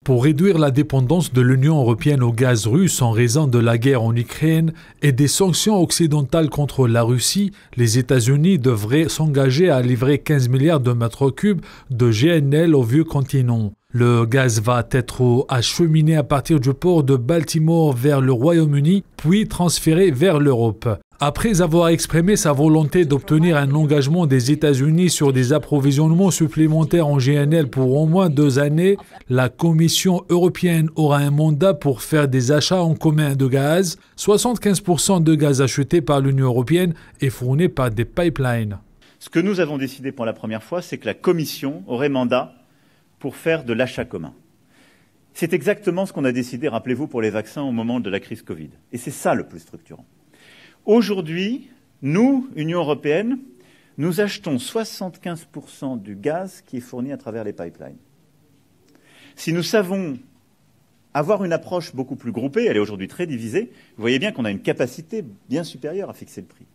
Pour réduire la dépendance de l'Union européenne au gaz russe en raison de la guerre en Ukraine et des sanctions occidentales contre la Russie, les États-Unis devraient s'engager à livrer 15 milliards de mètres cubes de GNL au vieux continent. Le gaz va être acheminé à partir du port de Baltimore vers le Royaume-Uni, puis transféré vers l'Europe. Après avoir exprimé sa volonté d'obtenir un engagement des États-Unis sur des approvisionnements supplémentaires en GNL pour au moins 2 années, la Commission européenne aura un mandat pour faire des achats en commun de gaz. 75% de gaz acheté par l'Union européenne est fourni par des pipelines. Ce que nous avons décidé pour la première fois, c'est que la Commission aurait mandat pour faire de l'achat commun. C'est exactement ce qu'on a décidé, rappelez-vous, pour les vaccins au moment de la crise Covid. Et c'est ça le plus structurant. Aujourd'hui, nous, Union européenne, nous achetons 75% du gaz qui est fourni à travers les pipelines. Si nous savons avoir une approche beaucoup plus groupée, elle est aujourd'hui très divisée, vous voyez bien qu'on a une capacité bien supérieure à fixer le prix.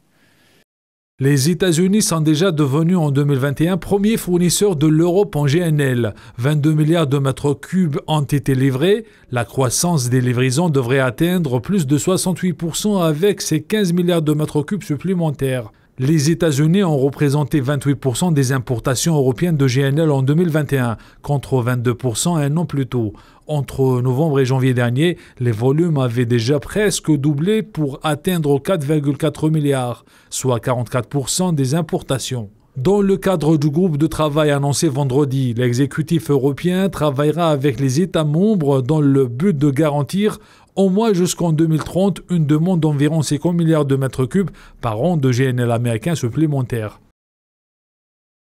Les États-Unis sont déjà devenus en 2021 premiers fournisseurs de l'Europe en GNL. 22 milliards de mètres cubes ont été livrés. La croissance des livraisons devrait atteindre plus de 68% avec ces 15 milliards de mètres cubes supplémentaires. Les États-Unis ont représenté 28% des importations européennes de GNL en 2021, contre 22% un an plus tôt. Entre novembre et janvier dernier, les volumes avaient déjà presque doublé pour atteindre 4,4 milliards, soit 44% des importations. Dans le cadre du groupe de travail annoncé vendredi, l'exécutif européen travaillera avec les États membres dans le but de garantir au moins jusqu'en 2030 une demande d'environ 50 milliards de mètres cubes par an de GNL américain supplémentaire.